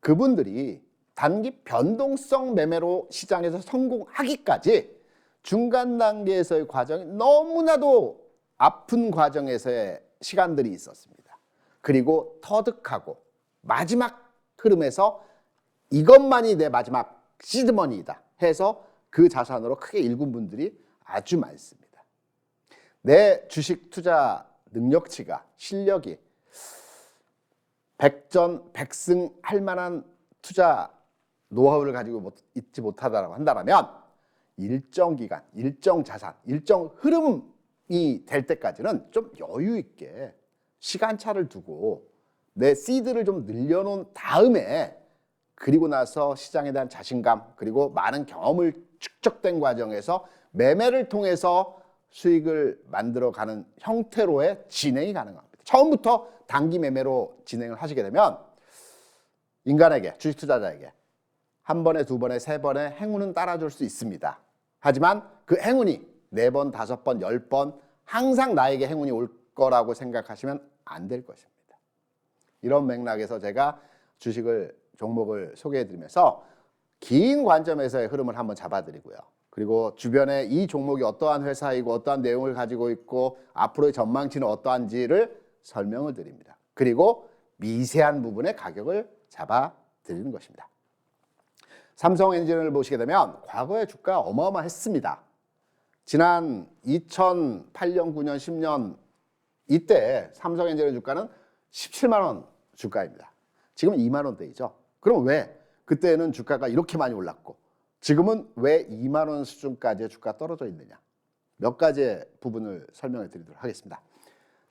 그분들이 단기 변동성 매매로 시장에서 성공하기까지 중간 단계에서의 과정이 너무나도 아픈 과정에서의 시간들이 있었습니다. 그리고 터득하고 마지막 흐름에서 이것만이 내 마지막 시드머니이다 해서 그 자산으로 크게 일군 분들이 아주 많습니다. 내 주식 투자 능력치가 실력이 백전백승 할 만한 투자 노하우를 가지고 있지 못하다고 한다면 일정 기간, 일정 자산, 일정 흐름이 될 때까지는 좀 여유 있게 시간차를 두고 내 시드를 좀 늘려놓은 다음에 그리고 나서 시장에 대한 자신감 그리고 많은 경험을 축적된 과정에서 매매를 통해서 수익을 만들어가는 형태로의 진행이 가능합니다. 처음부터 단기 매매로 진행을 하시게 되면 인간에게, 주식 투자자에게 한 번에, 두 번에, 세 번에 행운은 따라줄 수 있습니다. 하지만 그 행운이 4번, 5번, 10번 항상 나에게 행운이 올 거라고 생각하시면 안 될 것입니다. 이런 맥락에서 제가 주식을, 종목을 소개해드리면서 긴 관점에서의 흐름을 한번 잡아드리고요. 그리고 주변에 이 종목이 어떠한 회사이고 어떠한 내용을 가지고 있고 앞으로의 전망치는 어떠한지를 설명을 드립니다. 그리고 미세한 부분의 가격을 잡아드리는 것입니다. 삼성엔진을 보시게 되면 과거의 주가 어마어마했습니다. 지난 2008년, 9년, 10년 이때 삼성엔진의 주가는 17만 원 주가입니다. 지금 2만 원대이죠. 그럼 왜 그때는 주가가 이렇게 많이 올랐고 지금은 왜 2만 원 수준까지의 주가가 떨어져 있느냐. 몇 가지의 부분을 설명해 드리도록 하겠습니다.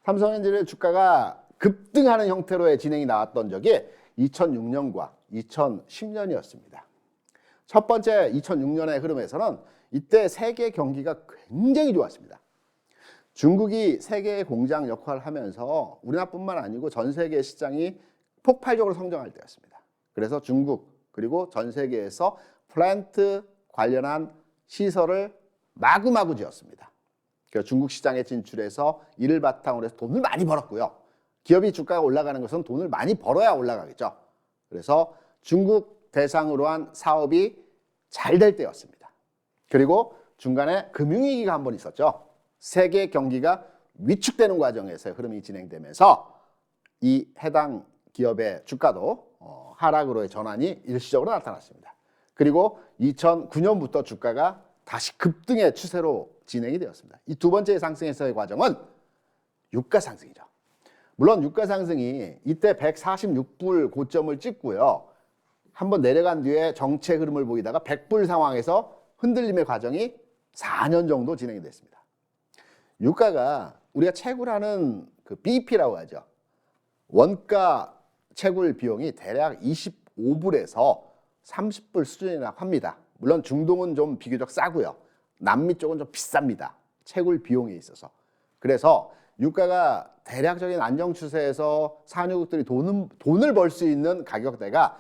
삼성엔진의 주가가 급등하는 형태로의 진행이 나왔던 적이 2006년과 2010년이었습니다. 첫 번째 2006년의 흐름에서는 이때 세계 경기가 굉장히 좋았습니다. 중국이 세계의 공장 역할을 하면서 우리나라뿐만 아니고 전 세계 시장이 폭발적으로 성장할 때였습니다. 그래서 중국 그리고 전 세계에서 플랜트 관련한 시설을 마구마구 지었습니다. 그래서 중국 시장에 진출해서 이를 바탕으로 해서 돈을 많이 벌었고요. 기업이 주가가 올라가는 것은 돈을 많이 벌어야 올라가겠죠. 그래서 중국 대상으로 한 사업이 잘 될 때였습니다. 그리고 중간에 금융위기가 한 번 있었죠. 세계 경기가 위축되는 과정에서 흐름이 진행되면서 이 해당 기업의 주가도 하락으로의 전환이 일시적으로 나타났습니다. 그리고 2009년부터 주가가 다시 급등의 추세로 진행이 되었습니다. 이 두 번째 상승에서의 과정은 유가 상승이죠. 물론 유가 상승이 이때 146불 고점을 찍고요. 한번 내려간 뒤에 정체 흐름을 보이다가 100불 상황에서 흔들림의 과정이 4년 정도 진행이 됐습니다. 유가가 우리가 채굴하는 그 BP라고 하죠. 원가 채굴 비용이 대략 25불에서 30불 수준이라고 합니다. 물론 중동은 좀 비교적 싸고요. 남미 쪽은 좀 비쌉니다. 채굴 비용에 있어서. 그래서 유가가 대략적인 안정 추세에서 산유국들이 돈을 벌 수 있는 가격대가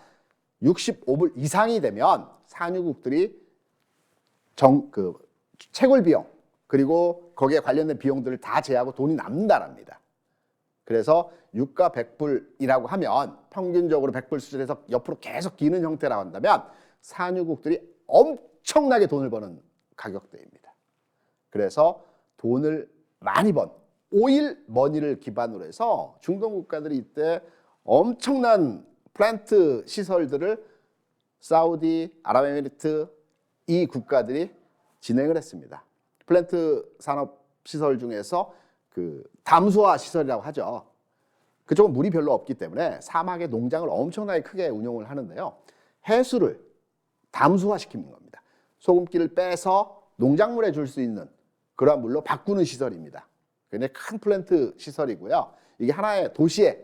65불 이상이 되면 산유국들이 채굴 비용 그리고 거기에 관련된 비용들을 다 제하고 돈이 남는다랍니다. 그래서 유가 100불이라고 하면 평균적으로 100불 수준에서 옆으로 계속 기는 형태라고 한다면 산유국들이 엄청나게 돈을 버는 가격대입니다. 그래서 돈을 많이 번 오일 머니를 기반으로 해서 중동 국가들이 이때 엄청난 플랜트 시설들을 사우디, 아랍에미리트 이 국가들이 진행을 했습니다. 플랜트 산업 시설 중에서 그 담수화 시설이라고 하죠. 그쪽은 물이 별로 없기 때문에 사막에 농장을 엄청나게 크게 운용을 하는데요. 해수를 담수화시키는 겁니다. 소금기를 빼서 농작물에 줄 수 있는 그러한 물로 바꾸는 시설입니다. 굉장히 큰 플랜트 시설이고요. 이게 하나의 도시에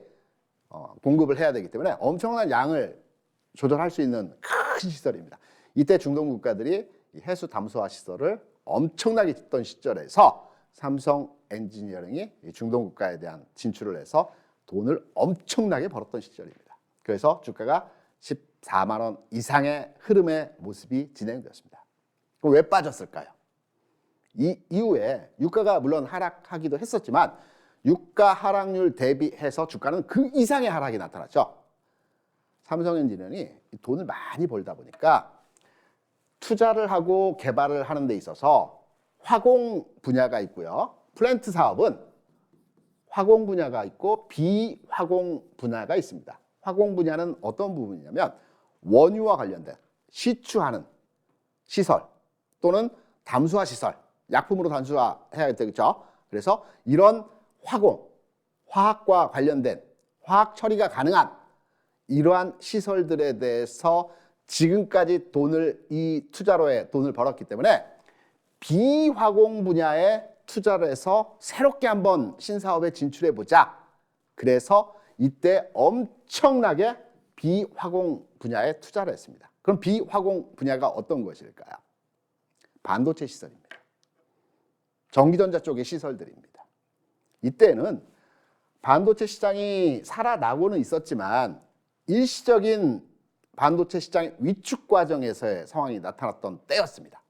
공급을 해야 되기 때문에 엄청난 양을 조절할 수 있는 큰 시설입니다. 이때 중동 국가들이 해수 담수화 시설을 엄청나게 짓던 시절에서 삼성 엔지니어링이 중동 국가에 대한 진출을 해서 돈을 엄청나게 벌었던 시절입니다. 그래서 주가가 14만 원 이상의 흐름의 모습이 진행되었습니다. 그럼 왜 빠졌을까요? 이 이후에 유가가 물론 하락하기도 했었지만 유가 하락률 대비해서 주가는 그 이상의 하락이 나타났죠. 삼성엔지니어링이 돈을 많이 벌다 보니까 투자를 하고 개발을 하는 데 있어서 화공 분야가 있고요. 플랜트 사업은 화공 분야가 있고 비화공 분야가 있습니다. 화공 분야는 어떤 부분이냐면 원유와 관련된 시추하는 시설 또는 담수화 시설, 약품으로 담수화해야 되겠죠. 그래서 이런 화공, 화학과 관련된 화학 처리가 가능한 이러한 시설들에 대해서 지금까지 이 투자로에 돈을 벌었기 때문에 비화공 분야에 투자를 해서 새롭게 한번 신사업에 진출해 보자. 그래서 이때 엄청나게 비화공 분야에 투자를 했습니다. 그럼 비화공 분야가 어떤 것일까요? 반도체 시설입니다. 전기전자 쪽의 시설들입니다. 이때는 반도체 시장이 살아나고는 있었지만 일시적인 반도체 시장의 위축 과정에서의 상황이 나타났던 때였습니다.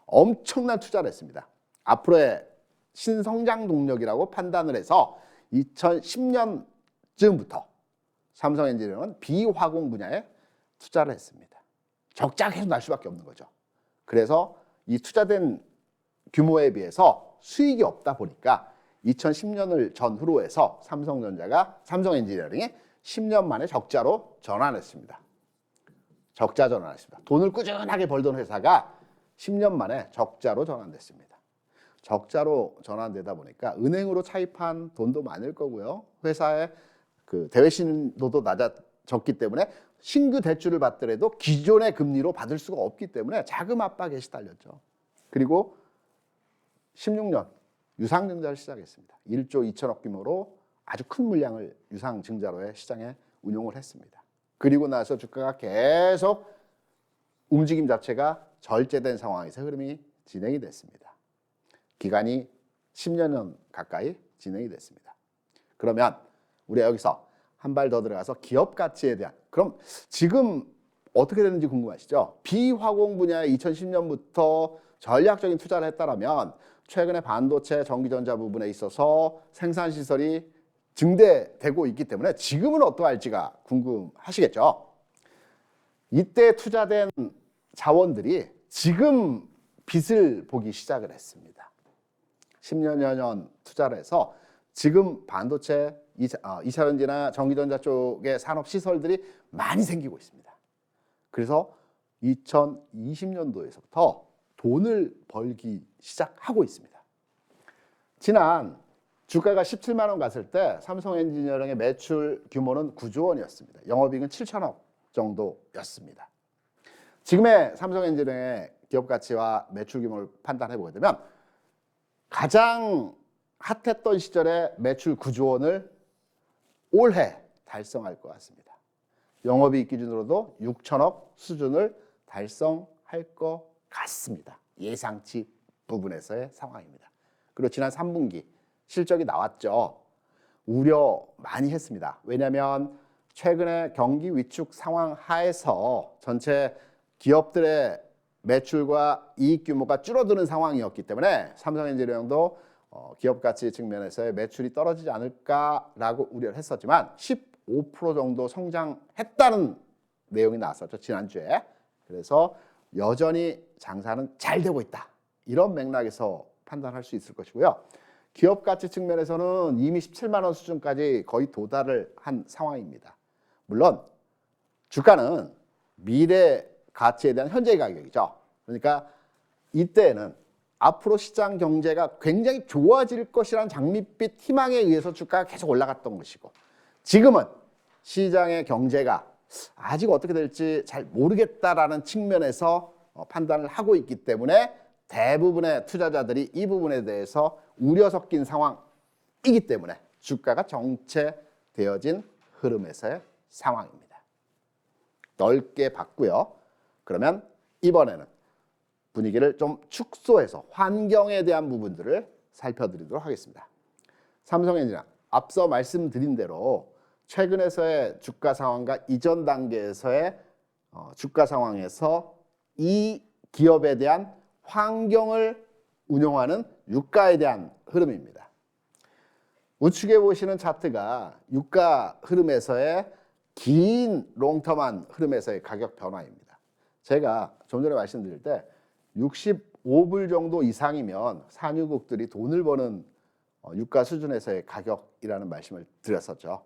엄청난 투자를 했습니다. 앞으로의 신성장 동력이라고 판단을 해서 2010년쯤부터 삼성엔지니어링은 비화공 분야에 투자를 했습니다. 적자가 계속 날 수밖에 없는 거죠. 그래서 이 투자된 규모에 비해서 수익이 없다 보니까 2010년을 전후로 해서 삼성엔지니어링이 10년 만에 적자로 전환했습니다. 적자 전환했습니다. 돈을 꾸준하게 벌던 회사가 10년 만에 적자로 전환됐습니다. 적자로 전환되다 보니까 은행으로 차입한 돈도 많을 거고요. 회사의 그 대외 신도도 낮아졌기 때문에 신규 대출을 받더라도 기존의 금리로 받을 수가 없기 때문에 자금 압박에 시달렸죠. 그리고 16년 유상증자를 시작했습니다. 1조 2천억 규모로 아주 큰 물량을 유상증자로의 시장에 운용을 했습니다. 그리고 나서 주가가 계속 움직임 자체가 절제된 상황에서 흐름이 진행이 됐습니다. 기간이 10년 가까이 진행이 됐습니다. 그러면 우리가 여기서 한 발 더 들어가서 기업 가치에 대한, 그럼 지금 어떻게 되는지 궁금하시죠? 비화공 분야에 2010년부터 전략적인 투자를 했다면 최근에 반도체, 전기전자 부분에 있어서 생산시설이 증대되고 있기 때문에 지금은 어떠할지가 궁금하시겠죠? 이때 투자된 자원들이 지금 빛을 보기 시작을 했습니다. 10년여 년 투자를 해서 지금 반도체, 2차전지나 전기전자 쪽의 산업시설들이 많이 생기고 있습니다. 그래서 2020년도에서부터 돈을 벌기 시작하고 있습니다. 지난 주가가 17만 원 갔을 때 삼성엔지니어링의 매출 규모는 9조 원이었습니다. 영업이익은 7천억 정도였습니다. 지금의 삼성엔지니어링의 기업 가치와 매출 규모를 판단해 보게 되면 가장 핫했던 시절에 매출 9조 원을 올해 달성할 것 같습니다. 영업이익 기준으로도 6천억 수준을 달성할 것 같습니다. 예상치 부분에서의 상황입니다. 그리고 지난 3분기 실적이 나왔죠. 우려 많이 했습니다. 왜냐하면 최근에 경기 위축 상황 하에서 전체 기업들의 매출과 이익 규모가 줄어드는 상황이었기 때문에 삼성엔지니어링도 기업 가치 측면에서의 매출이 떨어지지 않을까라고 우려를 했었지만 15% 정도 성장했다는 내용이 나왔었죠, 지난주에. 그래서 여전히 장사는 잘 되고 있다, 이런 맥락에서 판단할 수 있을 것이고요. 기업 가치 측면에서는 이미 17만 원 수준까지 거의 도달을 한 상황입니다. 물론 주가는 미래 가치에 대한 현재 가격이죠. 그러니까 이때는 앞으로 시장 경제가 굉장히 좋아질 것이라는 장밋빛 희망에 의해서 주가가 계속 올라갔던 것이고, 지금은 시장의 경제가 아직 어떻게 될지 잘 모르겠다라는 측면에서 판단을 하고 있기 때문에 대부분의 투자자들이 이 부분에 대해서 우려 섞인 상황이기 때문에 주가가 정체되어진 흐름에서의 상황입니다. 넓게 봤고요. 그러면 이번에는 분위기를 좀 축소해서 환경에 대한 부분들을 살펴드리도록 하겠습니다. 삼성엔지는 앞서 말씀드린 대로 최근에서의 주가 상황과 이전 단계에서의 주가 상황에서 이 기업에 대한 환경을 운용하는 유가에 대한 흐름입니다. 우측에 보시는 차트가 유가 흐름에서의 긴 롱텀한 흐름에서의 가격 변화입니다. 제가 좀 전에 말씀드릴 때 65불 정도 이상이면 산유국들이 돈을 버는 유가 수준에서의 가격이라는 말씀을 드렸었죠.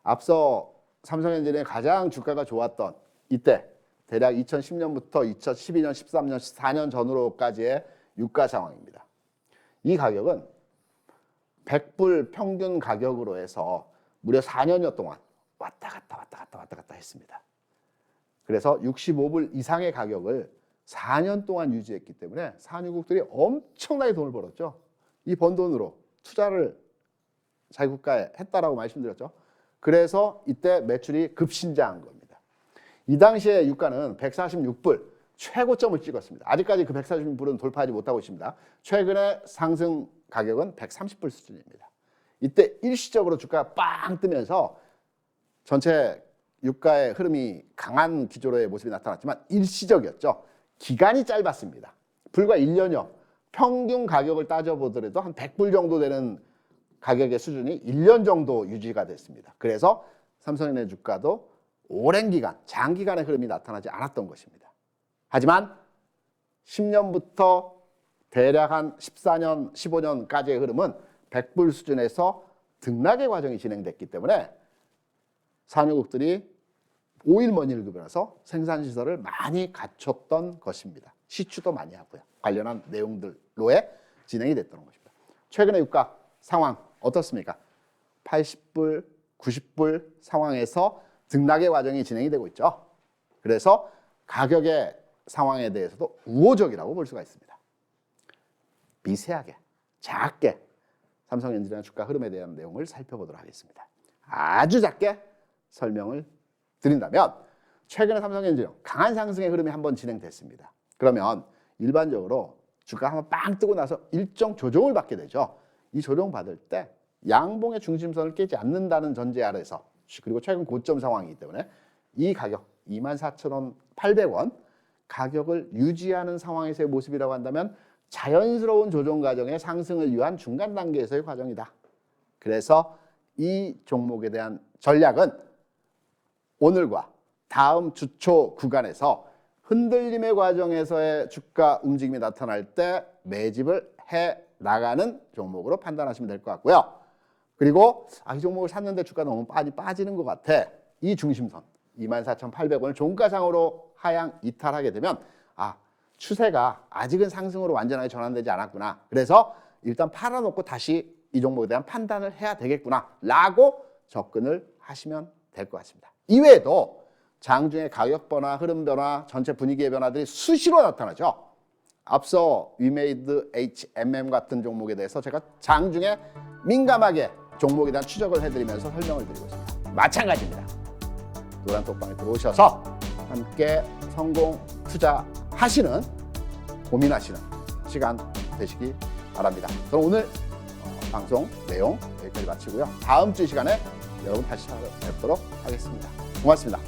앞서 삼성엔진의 가장 주가가 좋았던 이때 대략 2010년부터 2012년, 13년, 14년 전으로까지의 유가 상황입니다. 이 가격은 100불 평균 가격으로 해서 무려 4년여 동안 왔다 갔다 했습니다. 그래서 65불 이상의 가격을 4년 동안 유지했기 때문에 산유국들이 엄청나게 돈을 벌었죠. 이 번 돈으로 투자를 자기국가에 했다라고 말씀드렸죠. 그래서 이때 매출이 급신장한 겁니다. 이 당시에 유가는 146불 최고점을 찍었습니다. 아직까지 그 146불은 돌파하지 못하고 있습니다. 최근에 상승 가격은 130불 수준입니다. 이때 일시적으로 주가가 빵 뜨면서 전체 유가의 흐름이 강한 기조로의 모습이 나타났지만 일시적이었죠. 기간이 짧았습니다. 불과 1년여. 평균 가격을 따져보더라도 한 100불 정도 되는 가격의 수준이 1년 정도 유지가 됐습니다. 그래서 삼성전자 주가도 오랜 기간, 장기간의 흐름이 나타나지 않았던 것입니다. 하지만 10년부터 대략 한 14년, 15년까지의 흐름은 100불 수준에서 등락의 과정이 진행됐기 때문에 산유국들이 오일머니를 급여해서 생산시설을 많이 갖췄던 것입니다. 시추도 많이 하고요. 관련한 내용들로의 진행이 됐던 것입니다. 최근의 유가 상황 어떻습니까? 80불, 90불 상황에서 등락의 과정이 진행이 되고 있죠. 그래서 가격의 상황에 대해서도 우호적이라고 볼 수가 있습니다. 미세하게, 작게 삼성엔지니어링 주가 흐름에 대한 내용을 살펴보도록 하겠습니다. 아주 작게 설명을 드린다면 최근에 삼성엔지니어링 강한 상승의 흐름이 한번 진행됐습니다. 그러면 일반적으로 주가 한번 빵 뜨고 나서 일정 조정을 받게 되죠. 이 조정 받을 때 양봉의 중심선을 깨지 않는다는 전제 아래서, 그리고 최근 고점 상황이기 때문에 이 가격 24,800원 가격을 유지하는 상황에서의 모습이라고 한다면 자연스러운 조정 과정의 상승을 위한 중간 단계에서의 과정이다. 그래서 이 종목에 대한 전략은 오늘과 다음 주초 구간에서 흔들림의 과정에서의 주가 움직임이 나타날 때 매집을 해 나가는 종목으로 판단하시면 될 것 같고요. 그리고 이 종목을 샀는데 주가가 너무 많이 빠지는 것 같아. 이 중심선 24,800원을 종가상으로 하향 이탈하게 되면 추세가 아직은 상승으로 완전하게 전환되지 않았구나. 그래서 일단 팔아놓고 다시 이 종목에 대한 판단을 해야 되겠구나 라고 접근을 하시면 될 것 같습니다. 이외에도 장중의 가격 변화, 흐름 변화, 전체 분위기의 변화들이 수시로 나타나죠. 앞서 위메이드 HMM 같은 종목에 대해서 제가 장중에 민감하게 종목에 대한 추적을 해드리면서 설명을 드리고 있습니다. 마찬가지입니다. 노란 톡방에 들어오셔서 함께 성공 투자하시는, 고민하시는 시간 되시기 바랍니다. 그럼 오늘 방송 내용 여기까지 마치고요. 다음 주 시간에 여러분 다시 찾아뵙도록 하겠습니다. 고맙습니다.